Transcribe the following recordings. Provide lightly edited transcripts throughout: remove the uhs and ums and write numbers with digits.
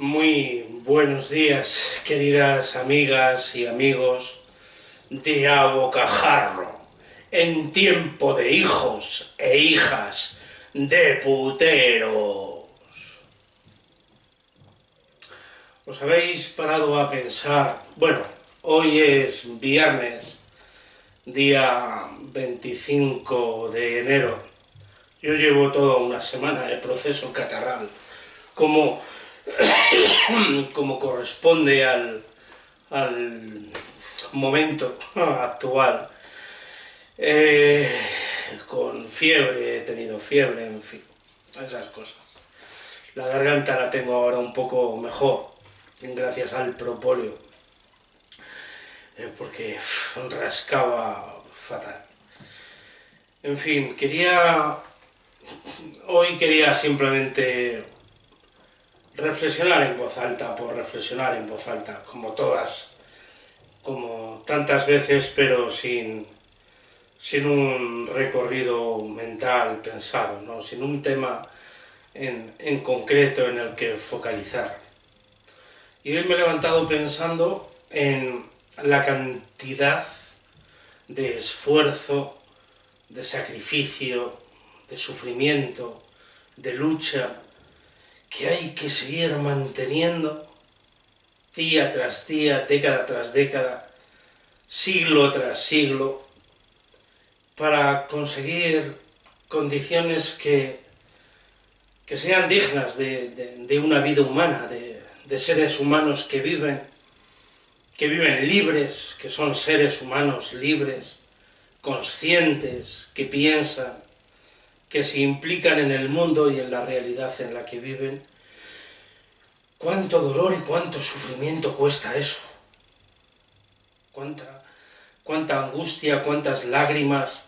Muy buenos días, queridas amigas y amigos de A Bocajarro, en tiempo de hijos e hijas de puteros. ¿Os habéis parado a pensar? Bueno, hoy es viernes, día 25 de enero. Yo llevo toda una semana de proceso catarral, como corresponde al momento actual. Con fiebre, he tenido fiebre, en fin, esas cosas. La garganta la tengo ahora un poco mejor, gracias al propóleo, porque rascaba fatal. En fin, hoy quería simplemente reflexionar en voz alta por reflexionar en voz alta, como tantas veces, pero sin un recorrido mental pensado, ¿no? Sin un tema en concreto en el que focalizar. Y hoy me he levantado pensando en la cantidad de esfuerzo, de sacrificio, de sufrimiento, de lucha, que hay que seguir manteniendo día tras día, década tras década, siglo tras siglo, para conseguir condiciones que sean dignas de una vida humana, de seres humanos que viven libres, que son seres humanos libres, conscientes, que piensan, que se implican en el mundo y en la realidad en la que viven. ¿Cuánto dolor y cuánto sufrimiento cuesta eso? ¿Cuánta angustia, cuántas lágrimas,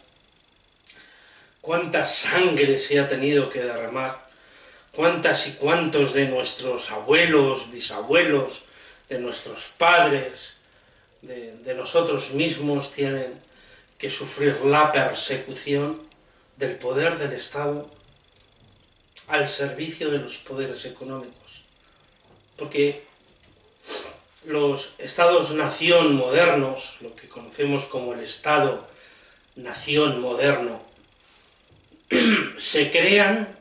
cuánta sangre se ha tenido que derramar? ¿Cuántas y cuántos de nuestros abuelos, bisabuelos, de nuestros padres, de nosotros mismos tienen que sufrir la persecución del poder del Estado al servicio de los poderes económicos? Porque los estados-nación modernos, lo que conocemos como el Estado-nación moderno, se crean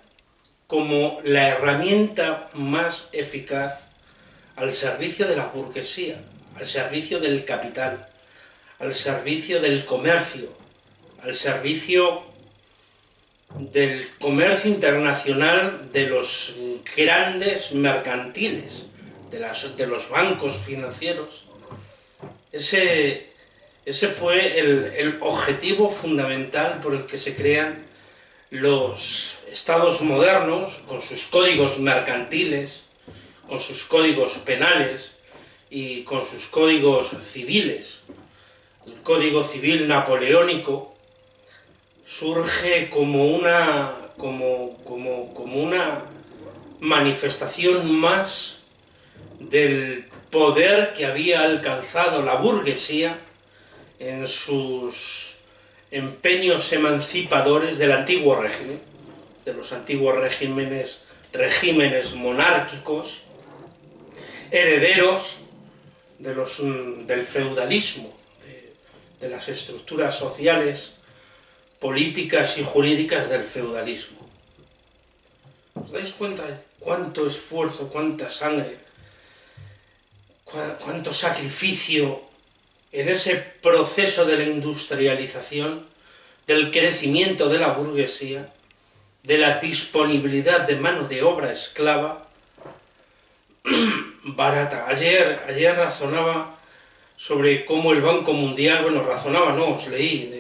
como la herramienta más eficaz al servicio de la burguesía, al servicio del capital, al servicio del comercio, al servicio del comercio internacional de los grandes mercantiles, de los bancos financieros. Ese fue el objetivo fundamental por el que se crean los estados modernos, con sus códigos mercantiles, con sus códigos penales y con sus códigos civiles. El Código Civil napoleónico surge como una manifestación más del poder que había alcanzado la burguesía en sus empeños emancipadores del antiguo régimen, de los antiguos regímenes monárquicos, herederos del feudalismo, de las estructuras sociales, políticas y jurídicas del feudalismo. ¿Os dais cuenta de cuánto esfuerzo, cuánta sangre, cuánto sacrificio en ese proceso de la industrialización, del crecimiento de la burguesía, de la disponibilidad de mano de obra esclava barata? Ayer razonaba sobre cómo el Banco Mundial, os leí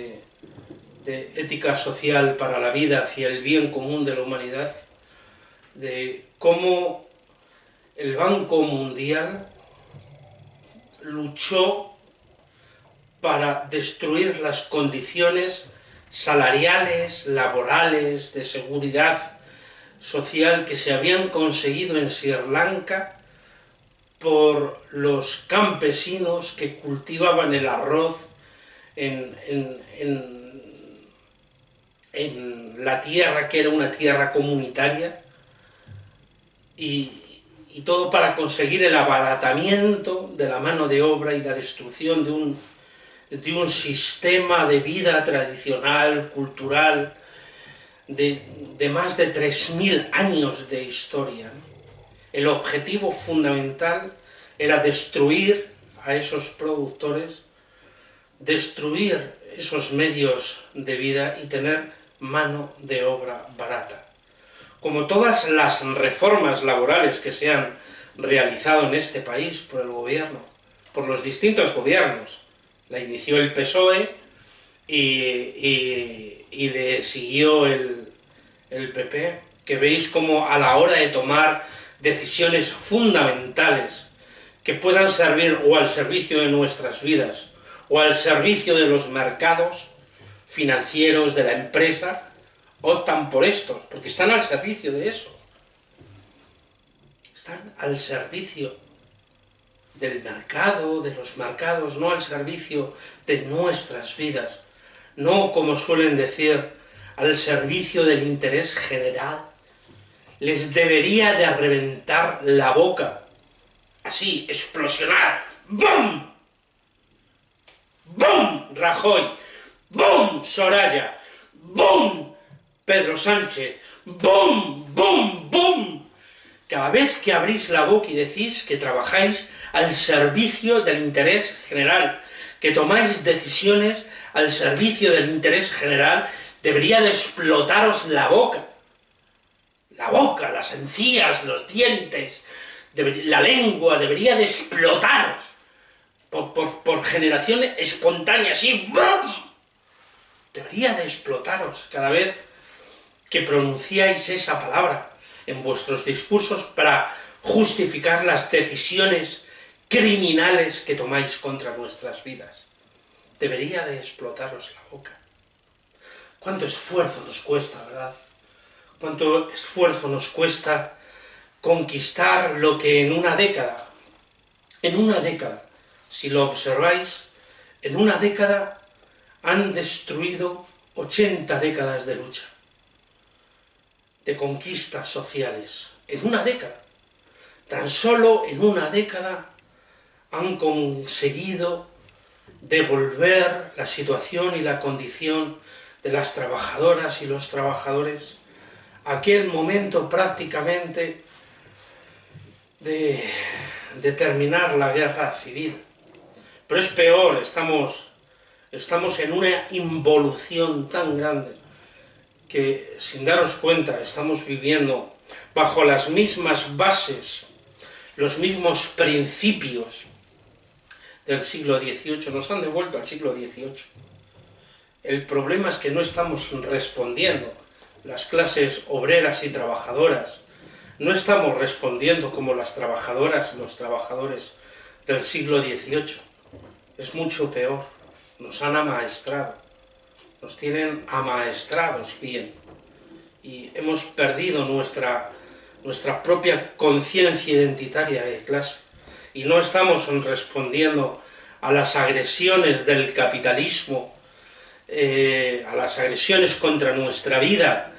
de ética social para la vida hacia el bien común de la humanidad, de cómo el Banco Mundial luchó para destruir las condiciones salariales, laborales, de seguridad social que se habían conseguido en Sri Lanka por los campesinos que cultivaban el arroz en la tierra que era una tierra comunitaria, y y todo para conseguir el abaratamiento de la mano de obra y la destrucción de un sistema de vida tradicional, cultural, de más de 3000 años de historia. El objetivo fundamental era destruir a esos productores, destruir esos medios de vida y tener mano de obra barata. Como todas las reformas laborales que se han realizado en este país por el gobierno, por los distintos gobiernos, la inició el PSOE y le siguió el PP, que veis como a la hora de tomar decisiones fundamentales que puedan servir o al servicio de nuestras vidas o al servicio de los mercados financieros, de la empresa, optan por estos, porque están al servicio de eso. Están al servicio del mercado, de los mercados, no al servicio de nuestras vidas, no, como suelen decir, al servicio del interés general. Les debería de reventar la boca, así, explosionar, ¡bum! ¡Bum! Rajoy, ¡bum! Soraya, ¡bum! Pedro Sánchez, ¡bum! ¡Bum! ¡Bum! Cada vez que abrís la boca y decís que trabajáis al servicio del interés general, que tomáis decisiones al servicio del interés general, debería de explotaros la boca, las encías, los dientes, la lengua, debería de explotaros por generación espontánea, así, ¡bum! Debería de explotaros cada vez que pronunciáis esa palabra en vuestros discursos para justificar las decisiones criminales que tomáis contra nuestras vidas. Debería de explotaros la boca. Cuánto esfuerzo nos cuesta, ¿verdad? Cuánto esfuerzo nos cuesta conquistar lo que en una década, si lo observáis, en una década han destruido 80 décadas de lucha, de conquistas sociales. En una década, tan solo en una década, han conseguido devolver la situación y la condición de las trabajadoras y los trabajadores a aquel momento prácticamente de terminar la guerra civil. Pero es peor, estamos en una involución tan grande que, sin daros cuenta, estamos viviendo bajo las mismas bases, los mismos principios del siglo XVIII, nos han devuelto al siglo XVIII. El problema es que no estamos respondiendo, las clases obreras y trabajadoras, no estamos respondiendo como las trabajadoras y los trabajadores del siglo XVIII. Es mucho peor, nos han amaestrado, nos tienen amaestrados bien, y hemos perdido nuestra propia conciencia identitaria de clase, y no estamos respondiendo a las agresiones del capitalismo, a las agresiones contra nuestra vida,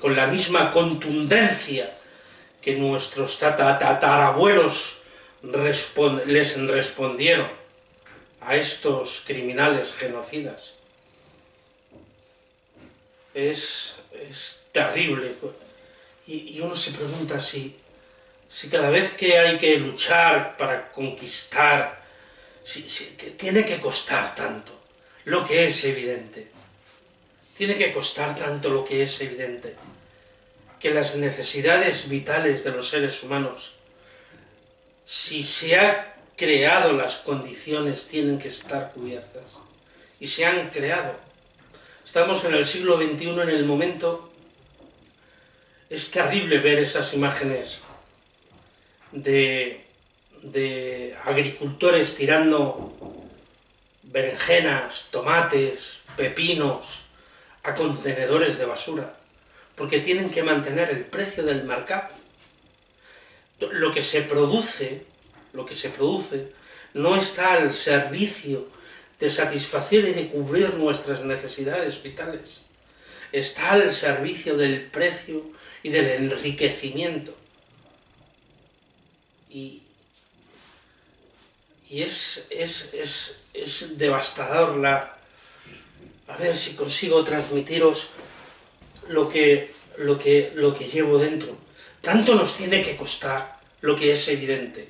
con la misma contundencia que nuestros tatarabuelos les respondieron a estos criminales genocidas. Es terrible, y uno se pregunta si cada vez que hay que luchar para conquistar, si tiene que costar tanto lo que es evidente. Tiene que costar tanto lo que es evidente, que las necesidades vitales de los seres humanos, si se han creado las condiciones, tienen que estar cubiertas. Y se han creado. Estamos en el siglo XXI, en el momento. Es terrible ver esas imágenes de agricultores tirando berenjenas, tomates, pepinos a contenedores de basura, porque tienen que mantener el precio del mercado. Lo que se produce no está al servicio de satisfacer y de cubrir nuestras necesidades vitales. Está al servicio del precio y del enriquecimiento. y es devastador a ver si consigo transmitiros lo que llevo dentro. Tanto nos tiene que costar lo que es evidente.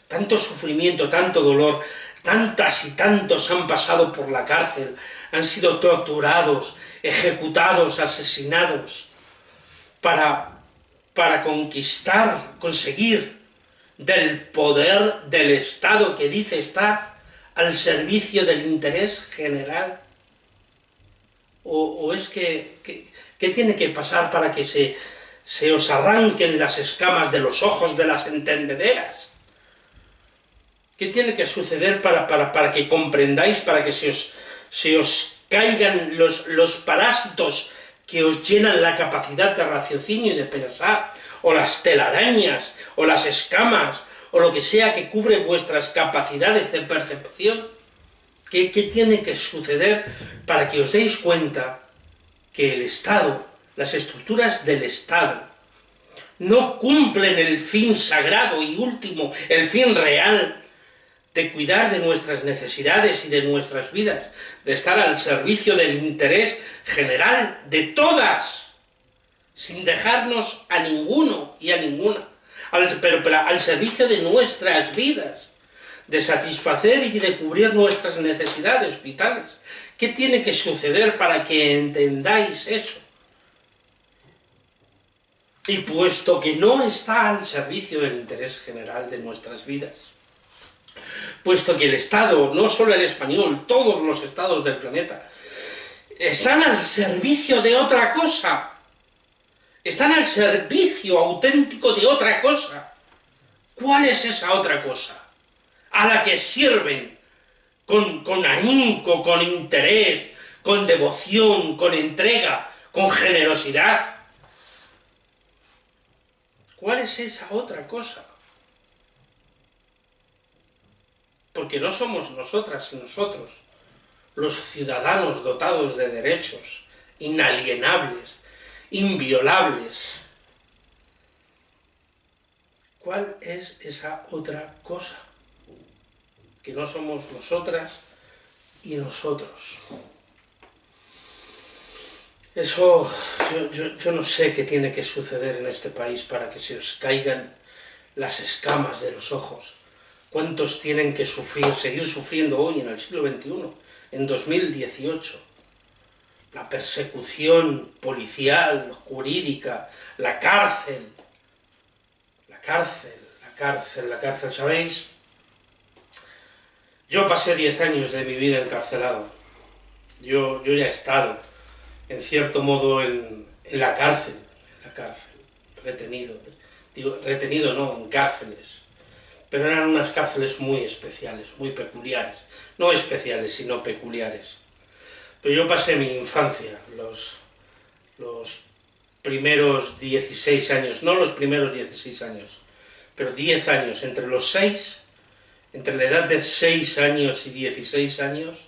Tanto sufrimiento, tanto dolor, tantas y tantos han pasado por la cárcel, han sido torturados, ejecutados, asesinados, para conseguir del poder del Estado que dice estar al servicio del interés general. ¿O es qué tiene que pasar para que se os arranquen las escamas de los ojos de las entendederas? ¿Qué tiene que suceder para que comprendáis, para que se os caigan los parásitos que os llenan la capacidad de raciocinio y de pensar, o las telarañas, o las escamas, o lo que sea que cubre vuestras capacidades de percepción? ¿Qué tiene que suceder para que os deis cuenta que el Estado, las estructuras del Estado, no cumplen el fin sagrado y último, el fin real, de cuidar de nuestras necesidades y de nuestras vidas, de estar al servicio del interés general de todas, sin dejarnos a ninguno y a ninguna, pero al servicio de nuestras vidas, de satisfacer y de cubrir nuestras necesidades vitales? ¿Qué tiene que suceder para que entendáis eso? Y puesto que no está al servicio del interés general de nuestras vidas, puesto que el Estado, no solo el español, todos los estados del planeta, están al servicio de otra cosa, están al servicio auténtico de otra cosa. ¿Cuál es esa otra cosa? A la que sirven con ahínco, con interés, con devoción, con entrega, con generosidad. ¿Cuál es esa otra cosa? Porque no somos nosotras y nosotros, los ciudadanos dotados de derechos, inalienables, inviolables. ¿Cuál es esa otra cosa? Que no somos nosotras y nosotros. Eso, yo no sé qué tiene que suceder en este país para que se os caigan las escamas de los ojos. ¿Cuántos tienen que seguir sufriendo hoy en el siglo XXI, en 2018? La persecución policial, jurídica, la cárcel, ¿sabéis? Yo pasé 10 años de mi vida encarcelado. Yo ya he estado, en cierto modo, en la cárcel, retenido. Digo, retenido no, en cárceles. Pero eran unas cárceles muy especiales, muy peculiares. No especiales, sino peculiares. Pero yo pasé mi infancia, los primeros 16 años, no los primeros 16 años, pero 10 años, entre la edad de 6 años y 16 años,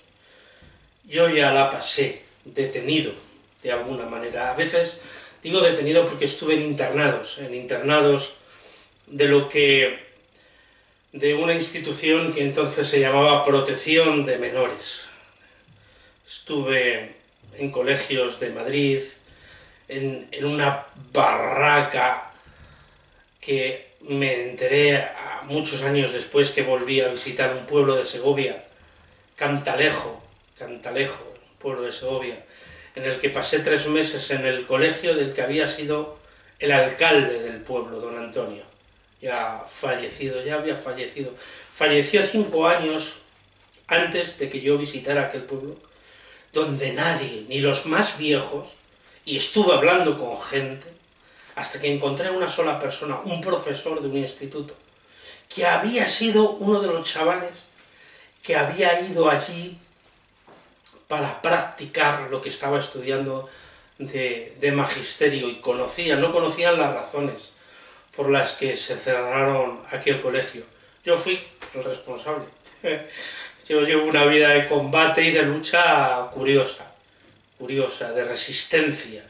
yo ya la pasé detenido, de alguna manera. A veces digo detenido porque estuve en internados de una institución que entonces se llamaba Protección de Menores. Estuve en colegios de Madrid, en una barraca que me enteré muchos años después, que volví a visitar un pueblo de Segovia, Cantalejo, un pueblo de Segovia, en el que pasé 3 meses en el colegio del que había sido el alcalde del pueblo, don Antonio. Ya había fallecido. Falleció 5 años antes de que yo visitara aquel pueblo, donde nadie, ni los más viejos, y estuve hablando con gente, hasta que encontré una sola persona, un profesor de un instituto, que había sido uno de los chavales que había ido allí para practicar lo que estaba estudiando de magisterio, y no conocían las razones por las que se cerraron aquel colegio. Yo fui el responsable. Yo llevo una vida de combate y de lucha curiosa, de resistencia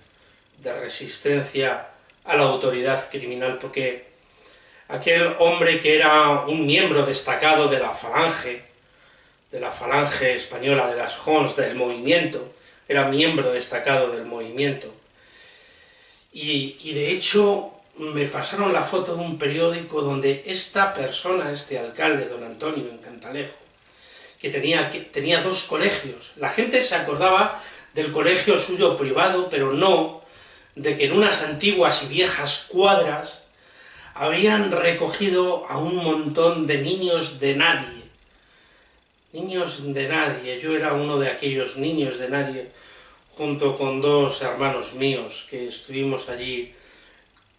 a la autoridad criminal, porque aquel hombre que era un miembro destacado de la falange española, de las Jons, del movimiento, era miembro destacado del movimiento. Y de hecho me pasaron la foto de un periódico donde esta persona, este alcalde, don Antonio, en Cantalejo, que tenía dos colegios. La gente se acordaba del colegio suyo privado, pero no de que en unas antiguas y viejas cuadras habían recogido a un montón de niños de nadie. Niños de nadie. Yo era uno de aquellos niños de nadie, junto con dos hermanos míos, que estuvimos allí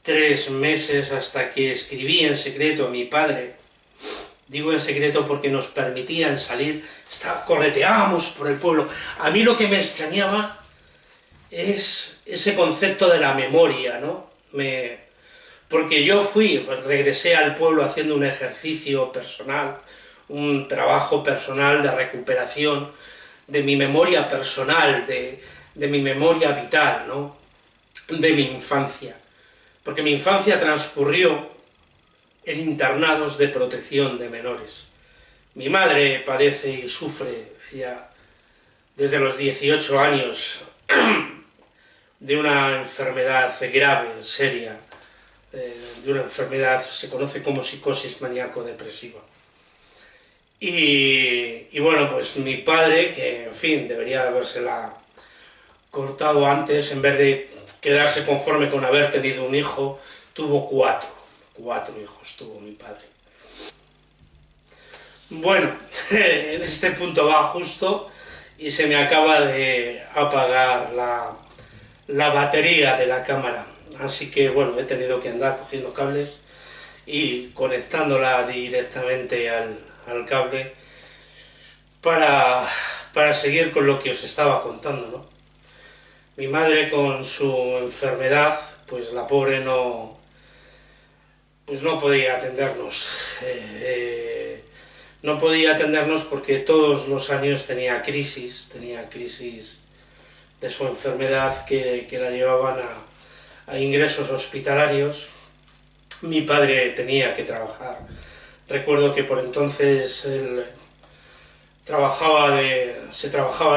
3 meses hasta que escribí en secreto a mi padre. Digo en secreto porque nos permitían salir, correteábamos por el pueblo. A mí lo que me extrañaba es ese concepto de la memoria, ¿no? Porque yo regresé al pueblo haciendo un ejercicio personal, un trabajo personal de recuperación de mi memoria personal, de mi memoria vital, ¿no? De mi infancia. Porque mi infancia transcurrió en internados de protección de menores. Mi madre padece y sufre ya desde los 18 años de una enfermedad grave, seria, de una enfermedad, se conoce como psicosis maníaco-depresiva. Y bueno, pues mi padre, que en fin, debería habérsela cortado antes, en vez de quedarse conforme con haber tenido un hijo, tuvo 4 hijos tuvo mi padre. Bueno, en este punto va justo y se me acaba de apagar la batería de la cámara, así que bueno, he tenido que andar cogiendo cables y conectándola directamente al cable para seguir con lo que os estaba contando, ¿no? Mi madre con su enfermedad, pues la pobre no podía atendernos. No podía atendernos porque todos los años tenía crisis de su enfermedad que la llevaban a ingresos hospitalarios. Mi padre tenía que trabajar. Recuerdo que por entonces él se trabajaba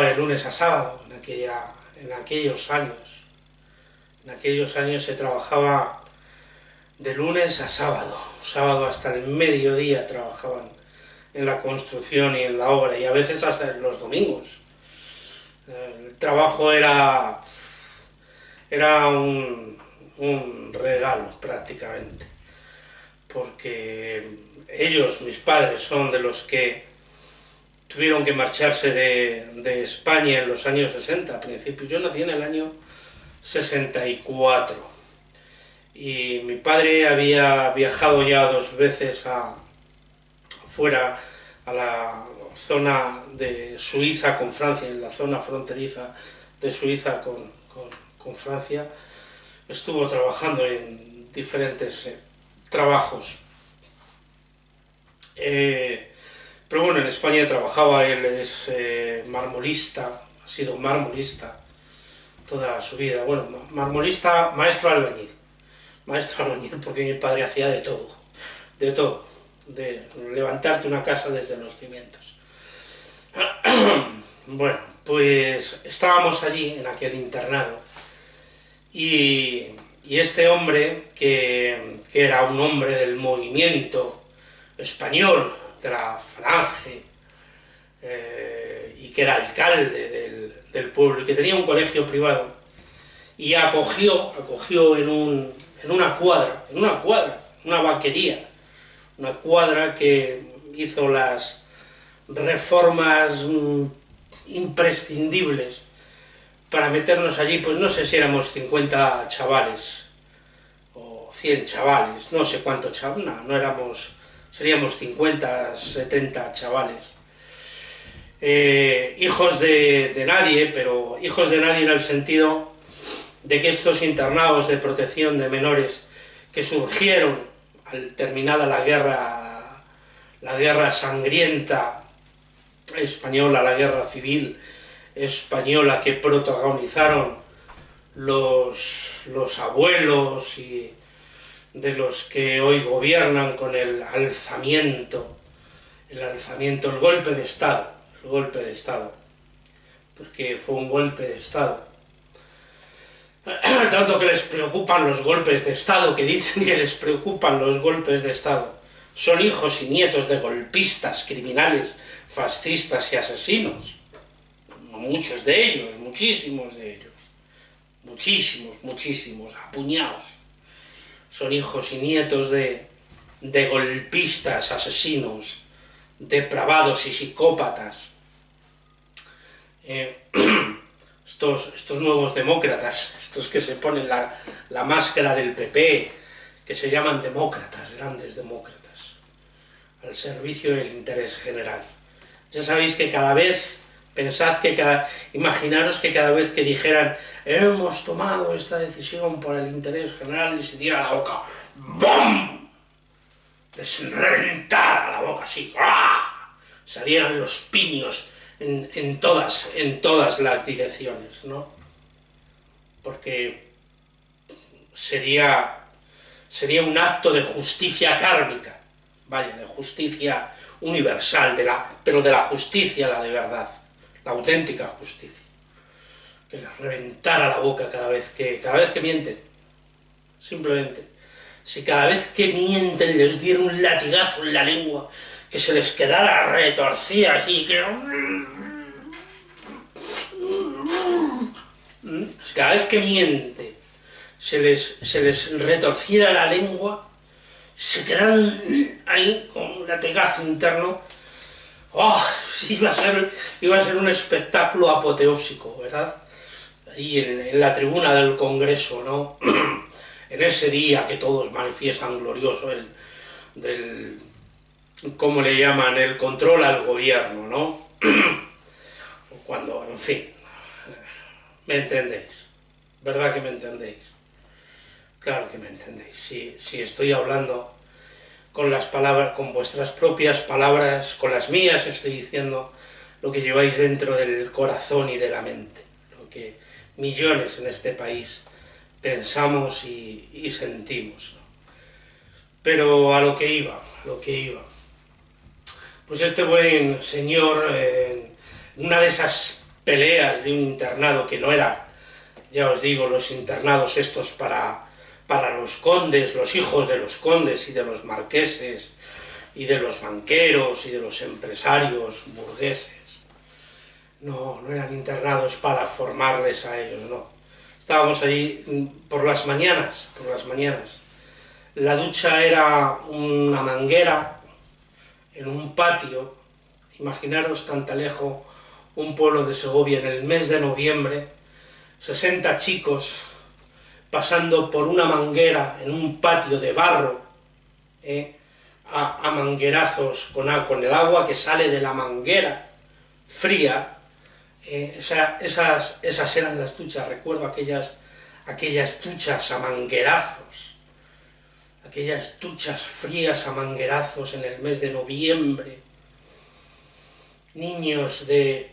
de lunes a sábado, en aquellos años. En aquellos años se trabajaba de lunes a sábado hasta el mediodía trabajaban en la construcción y en la obra, y a veces hasta en los domingos. El trabajo era un regalo prácticamente, porque ellos, mis padres, son de los que tuvieron que marcharse de España en los años 60, a principios. Yo nací en el año 64 y mi padre había viajado ya 2 veces fuera a la zona de Suiza con Francia, en la zona fronteriza de Suiza con Francia. Estuvo trabajando en diferentes trabajos. Pero bueno, en España trabajaba, él es marmolista, ha sido marmolista toda su vida. Bueno, marmolista, maestro albañil porque mi padre hacía de todo, de levantarte una casa desde los cimientos. Bueno, pues estábamos allí en aquel internado y este hombre, que era un hombre del movimiento español, de la falange, y que era alcalde del pueblo y que tenía un colegio privado, y acogió en una vaquería, una cuadra que hizo las reformas imprescindibles para meternos allí. Pues no sé si éramos 50 chavales o 100 chavales, no sé cuántos chavales, no éramos, seríamos 50, 70 chavales, hijos de nadie, pero hijos de nadie en el sentido de que estos internados de protección de menores que surgieron al terminada la guerra sangrienta española, la guerra civil española, que protagonizaron los abuelos de los que hoy gobiernan con el alzamiento, el golpe de Estado, porque fue un golpe de Estado. Tanto que les preocupan los golpes de Estado, que dicen que les preocupan los golpes de Estado. Son hijos y nietos de golpistas, criminales, fascistas y asesinos. Muchos de ellos, muchísimos de ellos. Muchísimos, apuñados. Son hijos y nietos de golpistas, asesinos, depravados y psicópatas. Estos nuevos demócratas, estos que se ponen la máscara del PP, que se llaman demócratas, grandes demócratas, al servicio del interés general. Ya sabéis que cada vez, imaginaros que cada vez que dijeran hemos tomado esta decisión por el interés general y se diera la boca, ¡bum!, les reventara la boca así, ¡ah!, salieran los pinios en todas las direcciones, ¿no? Porque sería un acto de justicia kármica, vaya, de justicia universal, pero de la justicia, la de verdad, la auténtica justicia, que les reventara la boca cada vez que mienten, simplemente. Si cada vez que mienten les diera un latigazo en la lengua, que se les quedara retorcida así, que... Cada vez que miente se les retorciera la lengua, se quedaran ahí con un latigazo interno. ¡Oh! Iba a ser un espectáculo apoteósico, ¿verdad? Ahí en la tribuna del Congreso, ¿no? En ese día que todos manifiestan glorioso del ¿cómo le llaman?, el control al gobierno, ¿no? Cuando, en fin, ¿me entendéis? ¿Verdad que me entendéis? Claro que me entendéis. Si estoy hablando con las palabras, con vuestras propias palabras, con las mías, estoy diciendo lo que lleváis dentro del corazón y de la mente, lo que millones en este país pensamos y sentimos, ¿no? Pero a lo que iba. Pues este buen señor, una de esas peleas de un internado que no era, ya os digo, los internados estos para los condes, los hijos de los condes y de los marqueses y de los banqueros y de los empresarios burgueses. No eran internados para formarles a ellos, no. Estábamos allí por las mañanas. La ducha era una manguera en un patio. Imaginaros Cantalejo, un pueblo de Segovia, en el mes de noviembre, 60 chicos pasando por una manguera en un patio de barro, a manguerazos con el agua que sale de la manguera fría. Esas eran las duchas. Recuerdo aquellas duchas a manguerazos, aquellas duchas frías a manguerazos en el mes de noviembre. Niños de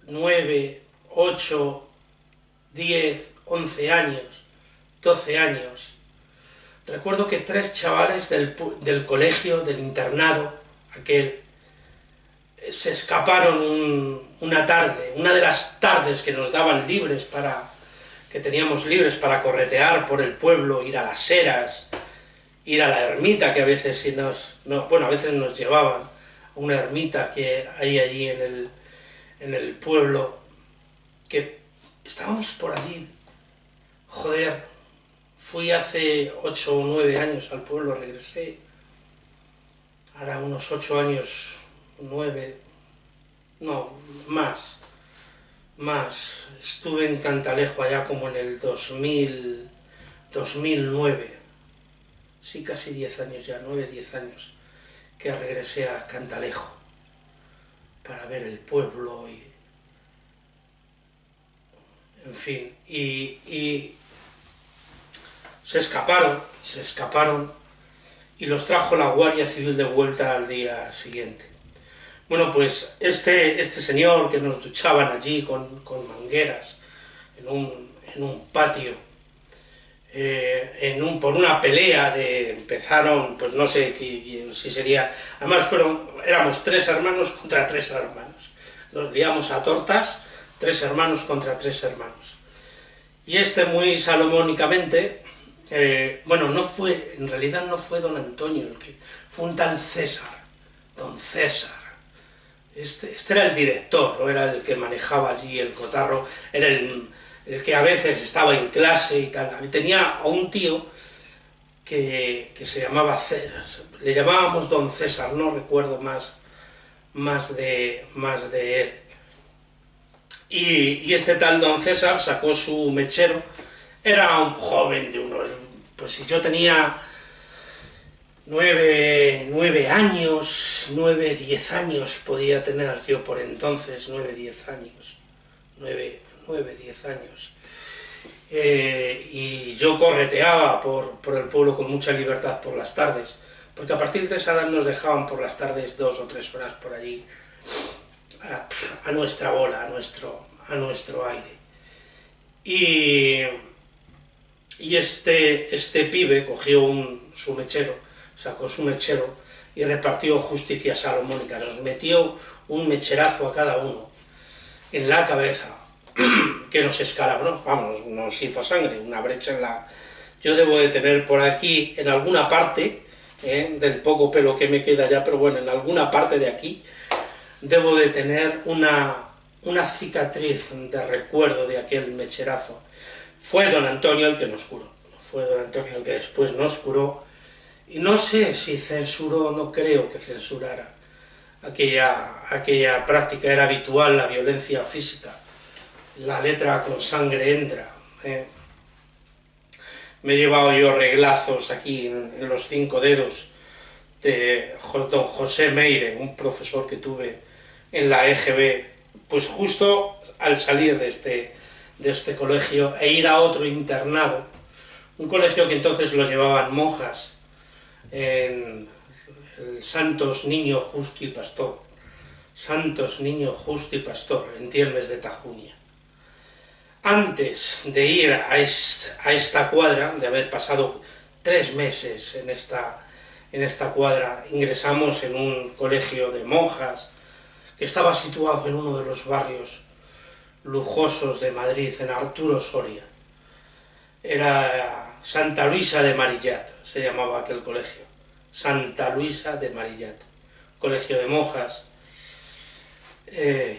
9, 8, 10, 11 años, 12 años. Recuerdo que 3 chavales del colegio, del internado, aquel, se escaparon una de las tardes que nos daban que teníamos libres para corretear por el pueblo, ir a las eras, ir a la ermita, que a veces a veces nos llevaban a una ermita que hay allí en el pueblo, que estábamos por allí. Joder, fui hace 8 o 9 años al pueblo, regresé, ahora unos 8 años, 9, no, más, estuve en Cantalejo allá como en el 2009, sí, casi 10 años ya, 9, 10 años, que regresé a Cantalejo para ver el pueblo y, en fin, y se escaparon y los trajo la Guardia Civil de vuelta al día siguiente. Bueno, pues este señor que nos duchaban allí con mangueras en un patio, por una pelea empezaron, pues no sé si sería, además éramos 3 hermanos contra 3 hermanos, nos liamos a tortas, 3 hermanos contra 3 hermanos. Y muy salomónicamente, bueno, en realidad no fue don Antonio fue un tal César, don César. Este era el director, ¿no? Era el que manejaba allí el cotarro, era el que a veces estaba en clase y tal. Tenía a un tío que se llamaba César, le llamábamos don César, no recuerdo más de él. Y este tal don César sacó su mechero, era un joven de pues si yo tenía 9 años, 9, 10 años podía tener yo por entonces, 9, 10 años, 9, 10 años. Y yo correteaba por el pueblo con mucha libertad por las tardes, porque a partir de esa edad nos dejaban por las tardes 2 o 3 horas por allí, a nuestra bola, a nuestro aire. Y este pibe cogió su mechero, sacó su mechero y repartió justicia salomónica, nos metió un mecherazo a cada uno en la cabeza, que nos escalabró, vamos, nos hizo sangre, una brecha en la... Yo debo de tener por aquí, en alguna parte, del poco pelo que me queda ya, pero bueno, en alguna parte de aquí, debo de tener una cicatriz de recuerdo de aquel mecherazo. Fue don Antonio el que nos curó, fue don Antonio el que después nos curó, y no sé si censuró, no creo que censurara aquella práctica, era habitual la violencia física, la letra con sangre entra. Me he llevado yo reglazos aquí en los 5 dedos de don José Meire, un profesor que tuve en la EGB, pues justo al salir de este colegio e ir a otro internado, un colegio que entonces lo llevaban monjas, en el Santos Niño Justo y Pastor, Santos Niño Justo y Pastor, en Tiermes de Tajuña. Antes de ir a esta cuadra, de haber pasado 3 meses en esta cuadra, ingresamos en un colegio de monjas que estaba situado en uno de los barrios lujosos de Madrid, en Arturo Soria. Era Santa Luisa de Marillat, se llamaba aquel colegio. Santa Luisa de Marillat, colegio de monjas.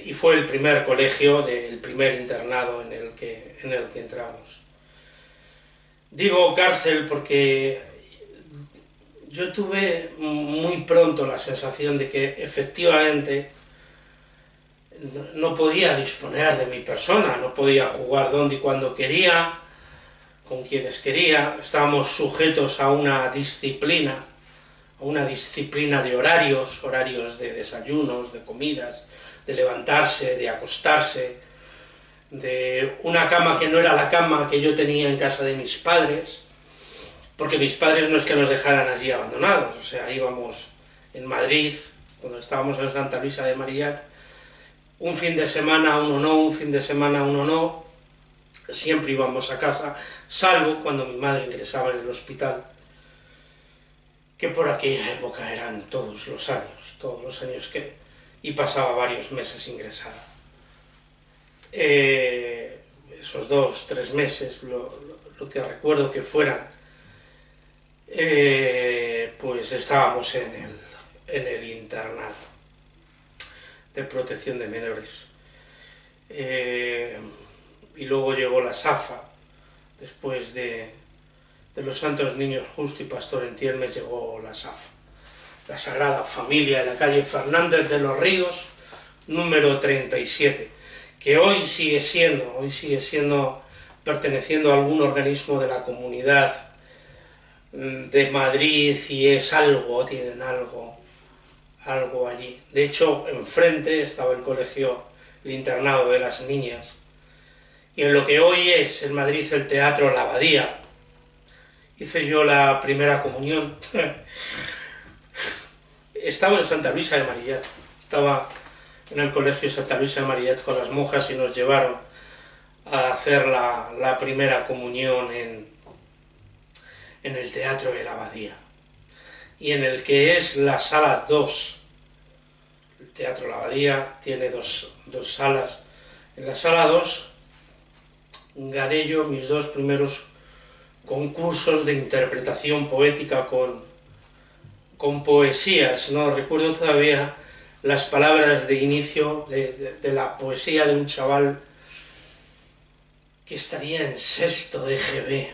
Y fue el primer colegio, el primer internado en el que entramos. Digo cárcel porque yo tuve muy pronto la sensación de que efectivamente no podía disponer de mi persona, no podía jugar donde y cuando quería, con quienes quería, estábamos sujetos a una disciplina de horarios de desayunos, de comidas, de levantarse, de acostarse, de una cama que no era la cama que yo tenía en casa de mis padres, porque mis padres no es que nos dejaran allí abandonados, o sea, íbamos en Madrid, cuando estábamos en Santa Luisa de Marillat, un fin de semana uno no, un fin de semana uno no, siempre íbamos a casa, salvo cuando mi madre ingresaba en el hospital, que por aquella época eran todos los años y pasaba varios meses ingresada. Esos 2, 3 meses, lo que recuerdo que fueran, pues estábamos en el internado de protección de menores. Y luego llegó la SAFA, después de los Santos Niños Justo y Pastor en Tiermes llegó la SAFA, la Sagrada Familia, de la calle Fernández de los Ríos, número 37, que hoy sigue siendo perteneciendo a algún organismo de la Comunidad de Madrid, y tienen algo allí. De hecho, enfrente estaba el internado de las niñas, y en lo que hoy es en Madrid el Teatro La Abadía, hice yo la primera comunión. Estaba en Santa Luisa de Marillat, estaba en el colegio Santa Luisa de Marillat con las monjas y nos llevaron a hacer la primera comunión en el Teatro de la Abadía, y en el que es la sala 2. El Teatro de la Abadía tiene dos salas. En la sala 2 gané yo mis 2 primeros concursos de interpretación poética con poesías, ¿no? Recuerdo todavía las palabras de inicio de la poesía de un chaval que estaría en séptimo de GB.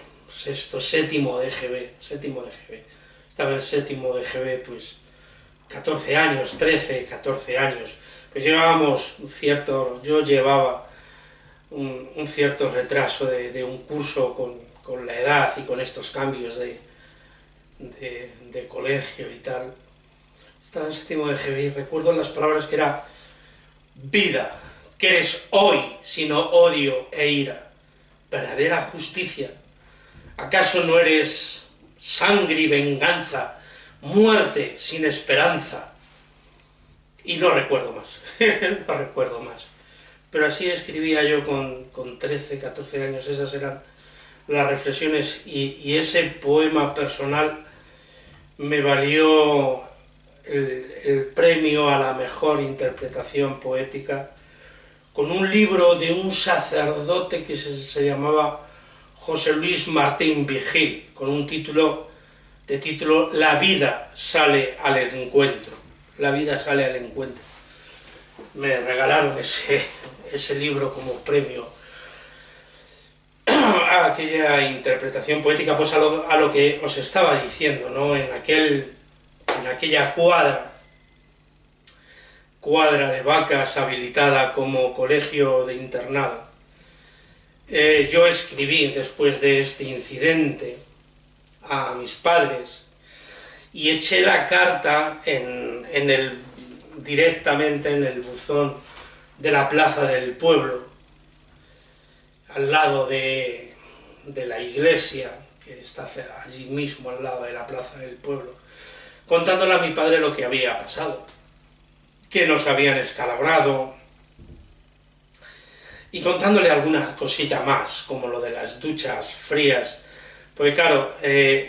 Estaba en séptimo de GB, pues 14 años, 13, 14 años. Pues yo llevaba un cierto retraso de un curso con la edad y con estos cambios de colegio y tal. Estaba en séptimo de GB y recuerdo las palabras que era: vida, que eres hoy, sino odio e ira, verdadera justicia. ¿Acaso no eres sangre y venganza, muerte sin esperanza? Y no recuerdo más, no recuerdo más. Pero así escribía yo con 13, 14 años, esas eran las reflexiones, y ese poema personal me valió el premio a la mejor interpretación poética, con un libro de un sacerdote que se llamaba José Luis Martín Vigil, con un título La vida sale al encuentro. La vida sale al encuentro. Me regalaron ese libro como premio a aquella interpretación poética, pues a lo que os estaba diciendo, ¿no? En aquella cuadra de Vacas habilitada como colegio de internado. Yo escribí después de este incidente a mis padres y eché la carta directamente en el buzón de la plaza del pueblo, al lado de la iglesia, que está allí mismo al lado de la plaza del pueblo, contándole a mi padre lo que había pasado, que nos habían escalabrado, y contándole alguna cosita más, como lo de las duchas frías, porque claro,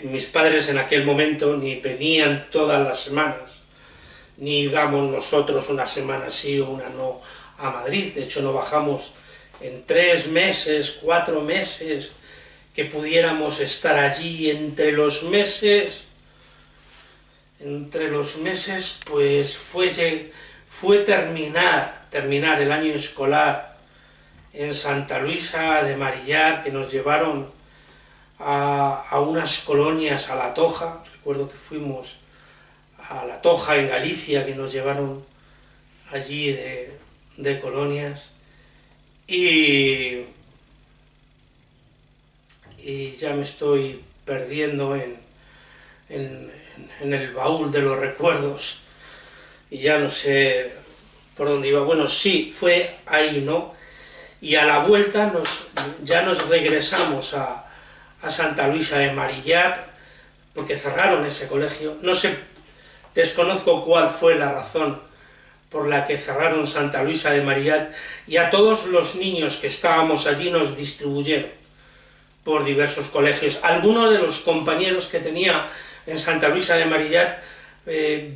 mis padres en aquel momento ni venían todas las semanas, ni íbamos nosotros una semana sí o una no a Madrid. De hecho no bajamos en 3 meses, 4 meses, que pudiéramos estar allí. Entre los meses pues fue terminar el año escolar en Santa Luisa de Marillar, que nos llevaron a unas colonias a La Toja. Recuerdo que fuimos a La Toja en Galicia, que nos llevaron allí de colonias, y ya me estoy perdiendo en el baúl de los recuerdos y ya no sé por dónde iba. Bueno, sí, fue ahí, ¿no? Y a la vuelta ya nos regresamos a Santa Luisa de Marillar, porque cerraron ese colegio. No sé, desconozco cuál fue la razón por la que cerraron Santa Luisa de Marillar, y a todos los niños que estábamos allí nos distribuyeron por diversos colegios. Alguno de los compañeros que tenía en Santa Luisa de Marillar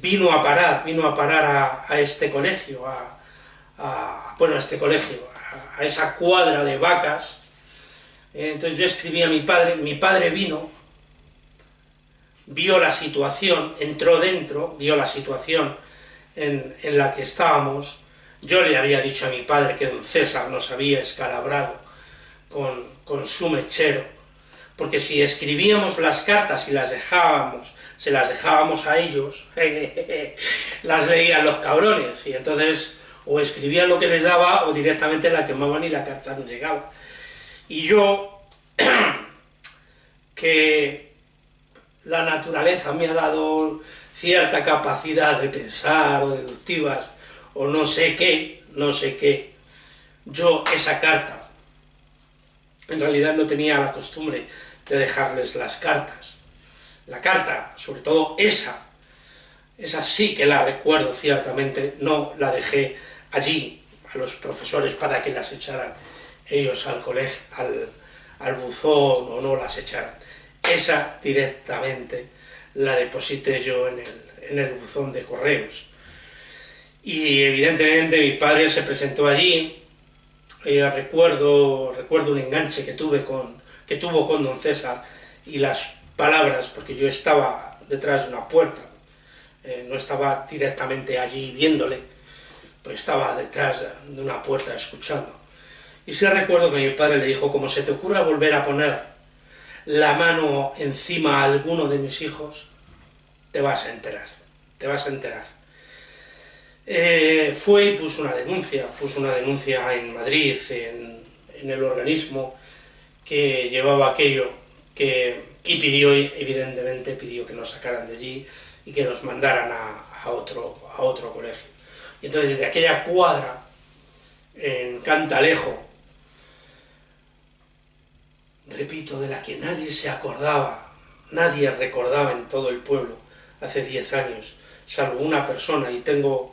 vino a parar a este colegio, a esa cuadra de Vacas. Entonces yo escribí a mi padre vino, vio la situación, entró dentro, vio la situación en la que estábamos. Yo le había dicho a mi padre que don César nos había escalabrado con su mechero, porque si escribíamos las cartas y se las dejábamos a ellos, las leían los cabrones, y entonces o escribían lo que les daba o directamente la quemaban y la carta no llegaba. Y yo, que la naturaleza me ha dado cierta capacidad de pensar o deductivas o no sé qué, yo esa carta, en realidad no tenía la costumbre de dejarles las cartas. La carta, sobre todo esa sí que la recuerdo ciertamente, no la dejé allí a los profesores para que las echaran ellos al colegio, al buzón, o no las echaran. esa directamente la deposité yo en el buzón de correos. Y evidentemente mi padre se presentó allí. Recuerdo un enganche que tuvo con don César y las palabras, porque yo estaba detrás de una puerta, no estaba directamente allí viéndole, pues estaba detrás de una puerta escuchando. Y sí recuerdo que mi padre le dijo: como se te ocurra volver a poner la mano encima a alguno de mis hijos, te vas a enterar, te vas a enterar. Fue y puso una denuncia en Madrid, en el organismo que llevaba aquello, y evidentemente pidió que nos sacaran de allí y que nos mandaran a otro colegio. Y entonces desde aquella cuadra, en Cantalejo, repito, de la que nadie se acordaba, nadie recordaba en todo el pueblo hace 10 años, salvo una persona, y tengo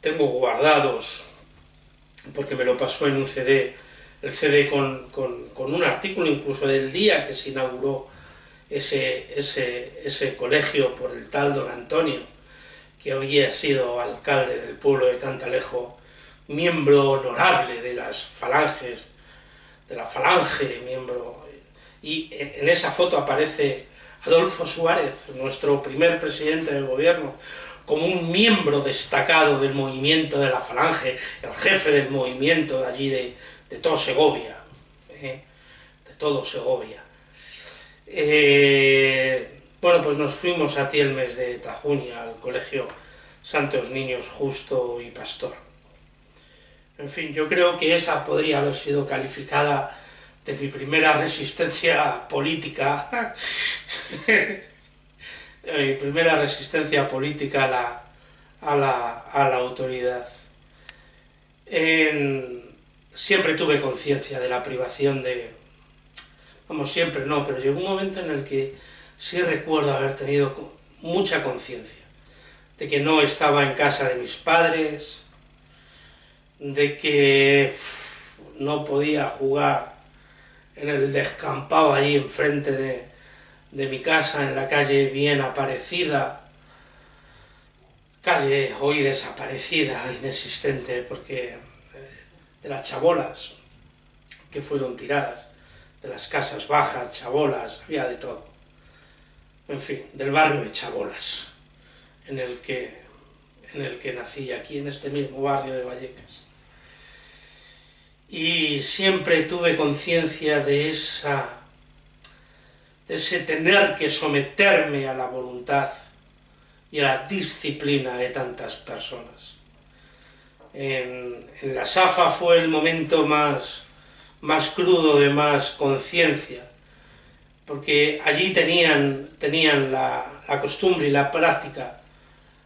guardados, porque me lo pasó en un CD, el CD con un artículo incluso del día que se inauguró ese colegio por el tal don Antonio, que había sido alcalde del pueblo de Cantalejo, miembro honorable de las falanges, de la falange, miembro, y en esa foto aparece Adolfo Suárez, nuestro primer presidente del gobierno, como un miembro destacado del movimiento de la falange, el jefe del movimiento de allí de todo Segovia, de todo Segovia. Bueno, pues nos fuimos a Tielmes de Tajuña, al colegio Santos Niños Justo y Pastor. En fin, yo creo que esa podría haber sido calificada de mi primera resistencia política, mi primera resistencia política a la autoridad. Siempre tuve conciencia de la privación vamos, siempre no, pero llegó un momento en el que sí recuerdo haber tenido mucha conciencia de que no estaba en casa de mis padres, de que no podía jugar en el descampado allí enfrente de mi casa, en la calle bien aparecida, calle hoy desaparecida, inexistente, porque de las chabolas que fueron tiradas, de las casas bajas, chabolas, había de todo. En fin, del barrio de Chabolas, en el que nací, aquí en este mismo barrio de Vallecas. Y siempre tuve conciencia de ese tener que someterme a la voluntad y a la disciplina de tantas personas. En la SAFA fue el momento más crudo, de más conciencia, porque allí tenían la costumbre y la práctica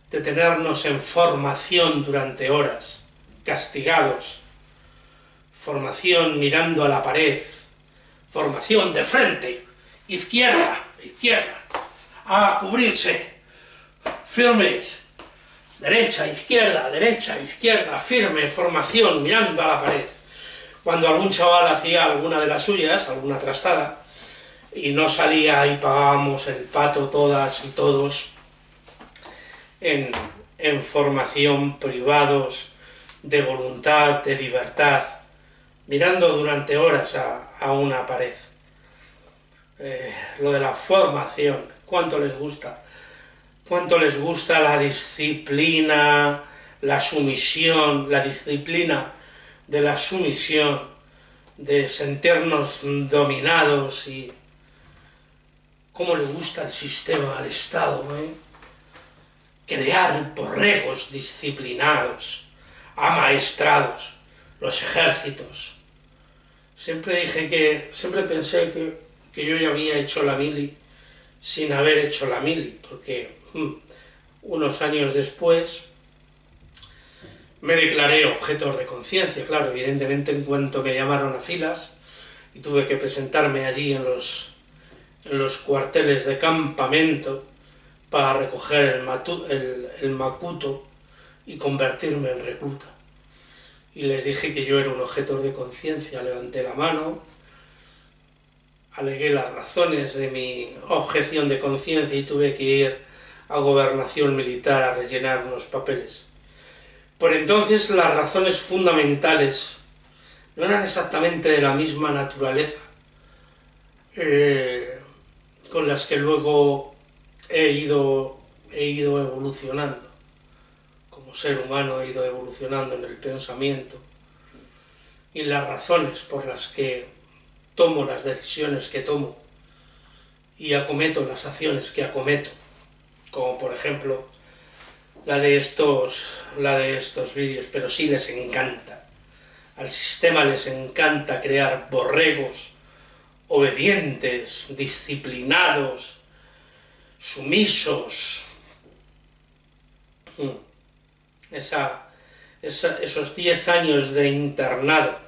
de tenernos en formación durante horas, castigados, formación mirando a la pared, formación de frente, izquierda, a cubrirse, firmes, derecha, izquierda, firme, formación, mirando a la pared. Cuando algún chaval hacía alguna de las suyas, alguna trastada, y no salía y pagábamos el pato todas y todos en formación, privados de voluntad, de libertad, mirando durante horas a una pared. Lo de la formación, cuánto les gusta la disciplina, la sumisión, la disciplina de la sumisión, de sentirnos dominados, y cómo le gusta el sistema al Estado, crear borregos disciplinados, amaestrados, los ejércitos. Siempre pensé que yo ya había hecho la mili sin haber hecho la mili, porque unos años después me declaré objetor de conciencia, claro, evidentemente, en cuanto me llamaron a filas y tuve que presentarme allí en los cuarteles de campamento para recoger el macuto y convertirme en recluta. Y les dije que yo era un objetor de conciencia, levanté la mano, alegué las razones de mi objeción de conciencia y tuve que ir a Gobernación Militar a rellenar unos papeles. Por entonces las razones fundamentales no eran exactamente de la misma naturaleza con las que luego he ido evolucionando. Como ser humano he ido evolucionando en el pensamiento, y las razones por las que tomo las decisiones que tomo y acometo las acciones que acometo, como por ejemplo la de estos vídeos, pero sí les encanta. Al sistema les encanta crear borregos obedientes, disciplinados, sumisos. Esos 10 años de internado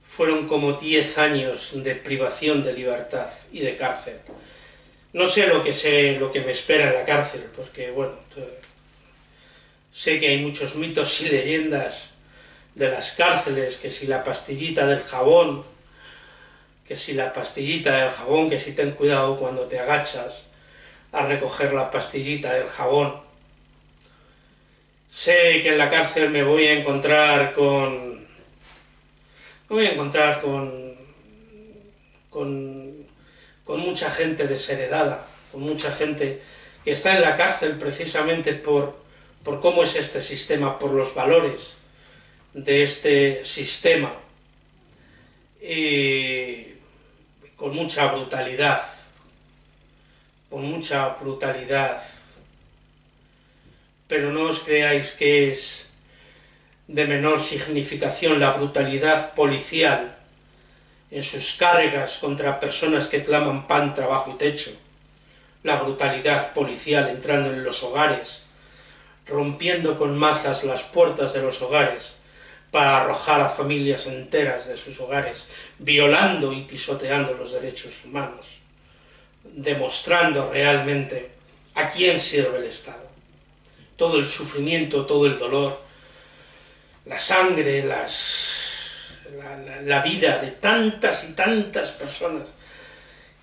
fueron como 10 años de privación de libertad y de cárcel. No sé lo que me espera en la cárcel, porque bueno, sé que hay muchos mitos y leyendas de las cárceles, que si la pastillita del jabón, que si ten cuidado cuando te agachas a recoger la pastillita del jabón. Sé que en la cárcel me voy a encontrar con mucha gente desheredada, con mucha gente que está en la cárcel precisamente por cómo es este sistema, por los valores de este sistema, y con mucha brutalidad, pero no os creáis que es de menor significación la brutalidad policial en sus cargas contra personas que claman pan, trabajo y techo, la brutalidad policial entrando en los hogares, rompiendo con mazas las puertas de los hogares para arrojar a familias enteras de sus hogares, violando y pisoteando los derechos humanos, demostrando realmente a quién sirve el Estado. Todo el sufrimiento, todo el dolor, la sangre, la vida de tantas y tantas personas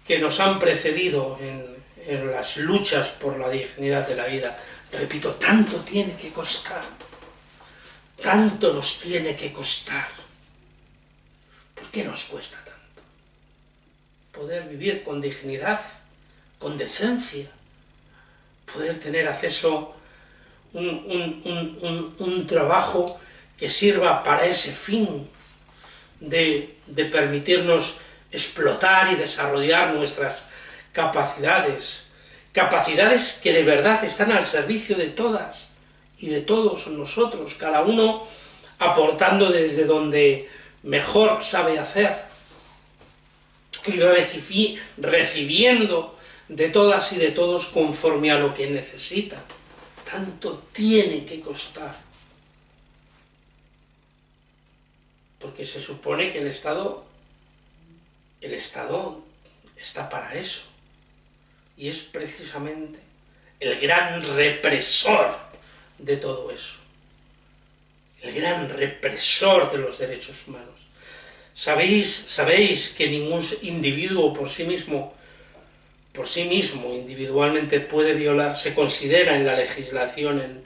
que nos han precedido en las luchas por la dignidad de la vida. Repito, tanto tiene que costar, tanto nos tiene que costar. ¿Por qué nos cuesta tanto? Poder vivir con dignidad, con decencia, poder tener acceso a un trabajo que sirva para ese fin de permitirnos explotar y desarrollar nuestras capacidades que de verdad están al servicio de todas y de todos nosotros, cada uno aportando desde donde mejor sabe hacer y recibiendo de todas y de todos conforme a lo que necesita. Tanto tiene que costar, porque se supone que el Estado está para eso, y es precisamente el gran represor de todo eso, el gran represor de los derechos humanos. Sabéis que ningún individuo por sí mismo individualmente puede violar, se considera en la legislación, en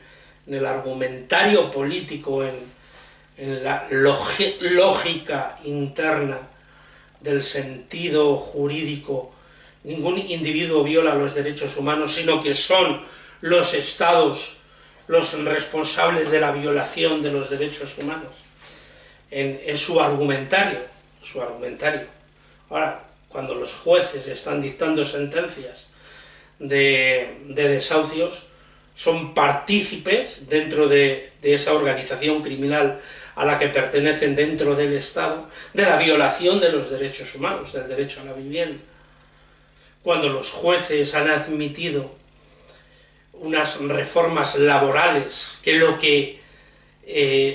el argumentario político, en la lógica interna del sentido jurídico, ningún individuo viola los derechos humanos, sino que son los Estados los responsables de la violación de los derechos humanos, en su argumentario. Ahora, cuando los jueces están dictando sentencias de desahucios, son partícipes dentro de esa organización criminal a la que pertenecen dentro del Estado, de la violación de los derechos humanos, del derecho a la vivienda. Cuando los jueces han admitido unas reformas laborales, que lo que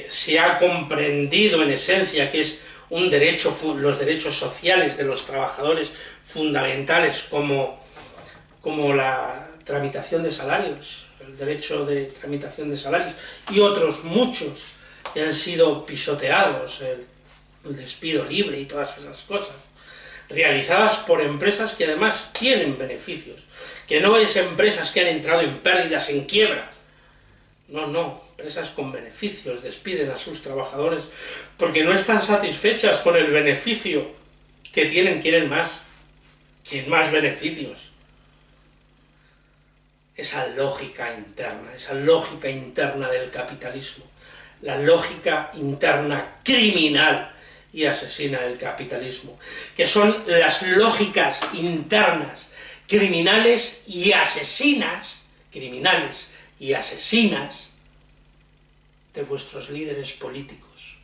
se ha comprendido en esencia que es un derecho, los derechos sociales de los trabajadores fundamentales, como la tramitación de salarios, el derecho de tramitación de salarios, y otros muchos que han sido pisoteados, el despido libre y todas esas cosas, realizadas por empresas que además tienen beneficios, que no es empresas que han entrado en pérdidas, en quiebra. No, no, empresas con beneficios despiden a sus trabajadores porque no están satisfechas con el beneficio que tienen, quieren más beneficios. Esa lógica interna del capitalismo, la lógica interna criminal y asesina del capitalismo, que son las lógicas internas criminales y asesinas de vuestros líderes políticos,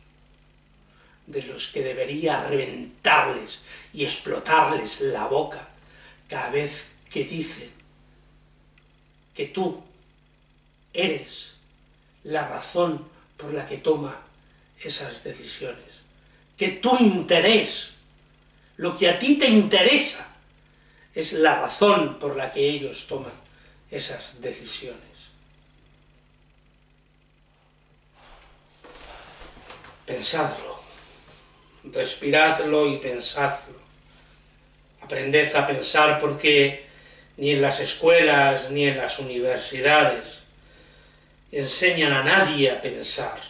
de los que debería reventarles y explotarles la boca cada vez que dicen que tú eres la razón por la que toma esas decisiones, que tu interés, lo que a ti te interesa, es la razón por la que ellos toman esas decisiones. Pensadlo, respiradlo y pensadlo. Aprended a pensar porque ni en las escuelas ni en las universidades enseñan a nadie a pensar,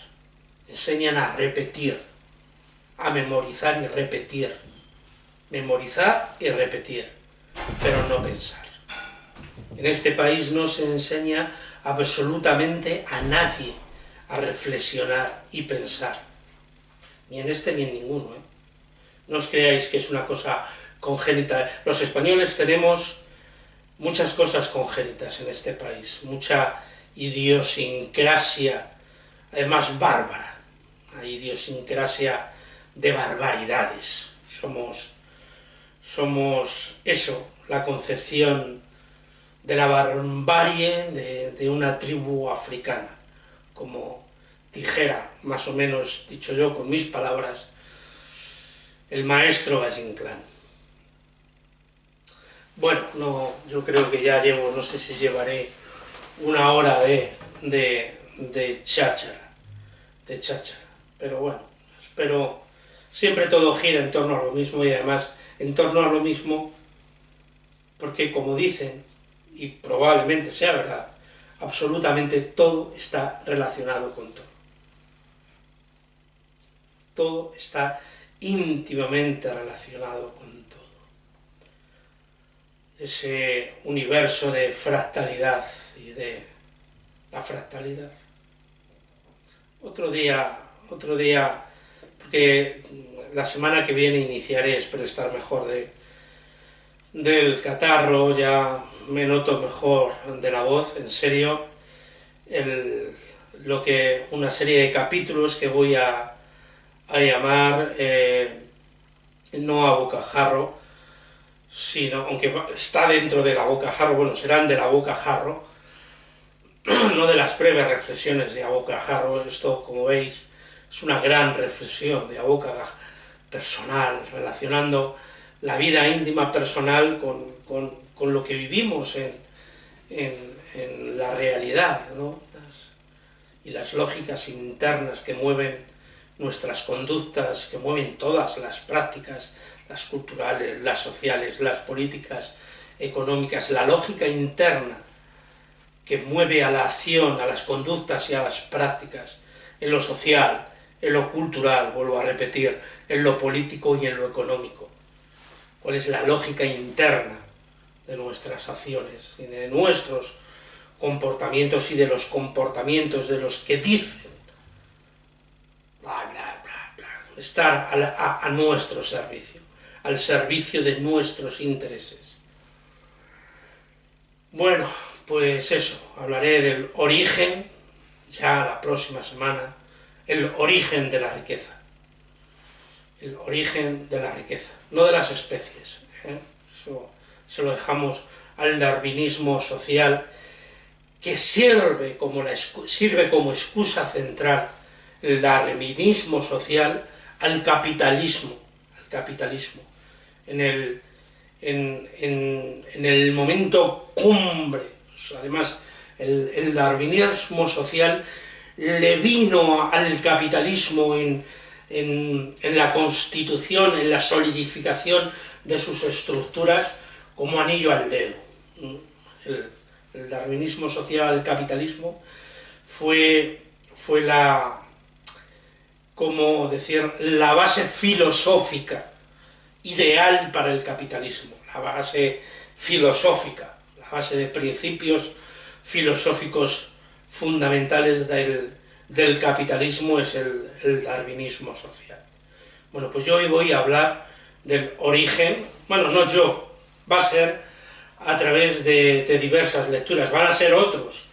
enseñan a repetir, a memorizar y repetir, pero no pensar. En este país no se enseña absolutamente a nadie a reflexionar y pensar, ni en este ni en ninguno, ¿eh? No os creáis que es una cosa congénita. Los españoles tenemos muchas cosas congénitas en este país, mucha idiosincrasia, además bárbara, una idiosincrasia de barbaridades. Somos eso, la concepción de la barbarie de una tribu africana, como dijera, más o menos dicho yo con mis palabras, el maestro Valle Inclán. Bueno, no, yo creo que ya llevo, no sé si llevaré una hora de cháchara, pero bueno, espero, siempre todo gira en torno a lo mismo y además en torno a lo mismo porque, como dicen, y probablemente sea verdad, absolutamente todo está relacionado con todo. Todo está íntimamente relacionado con todo. Ese universo de fractalidad y de la fractalidad. Otro día, porque la semana que viene iniciaré, espero estar mejor del catarro, ya me noto mejor de la voz, en serio, una serie de capítulos que voy a llamar no a bocajarro, sino, aunque está dentro de la bocajarro, bueno, serán de la bocajarro, no de las breves reflexiones de a bocajarro. Esto, como veis, es una gran reflexión de a boca personal, relacionando la vida íntima personal con lo que vivimos en la realidad, ¿no? Y las lógicas internas que mueven nuestras conductas, que mueven todas las prácticas, las culturales, las sociales, las políticas, económicas, la lógica interna que mueve a la acción, a las conductas y a las prácticas, en lo social, en lo cultural, vuelvo a repetir, en lo político y en lo económico. ¿Cuál es la lógica interna de nuestras acciones y de nuestros comportamientos y de los comportamientos de los que dicen bla, bla, bla, bla, estar a nuestro servicio, al servicio de nuestros intereses? Bueno, pues eso, hablaré del origen, ya la próxima semana, el origen de la riqueza. El origen de la riqueza, no de las especies, ¿eh? Eso se lo dejamos al darwinismo social, que sirve como excusa central, el darwinismo social, al capitalismo, en el momento cumbre. Además, el darwinismo social le vino al capitalismo en en la constitución, en la solidificación de sus estructuras como anillo al dedo. El darwinismo social, el capitalismo, fue como decir, la base filosófica ideal para el capitalismo, la base filosófica, la base de principios filosóficos fundamentales del capitalismo es el darwinismo social. Bueno, pues yo hoy voy a hablar del origen, bueno, no yo, va a ser a través de diversas lecturas, van a ser otros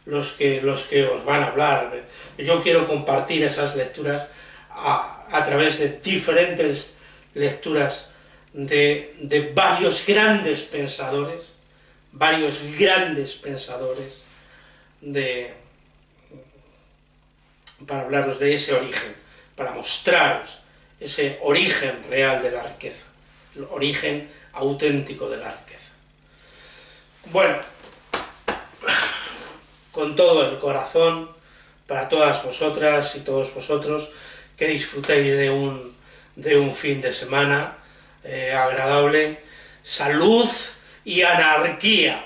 los que os van a hablar. Yo quiero compartir esas lecturas a través de diferentes lecturas de varios grandes pensadores, para hablaros de ese origen, para mostraros ese origen real de la riqueza, el origen auténtico de la riqueza. Bueno, con todo el corazón, para todas vosotras y todos vosotros, que disfrutéis de un fin de semana agradable, salud y anarquía.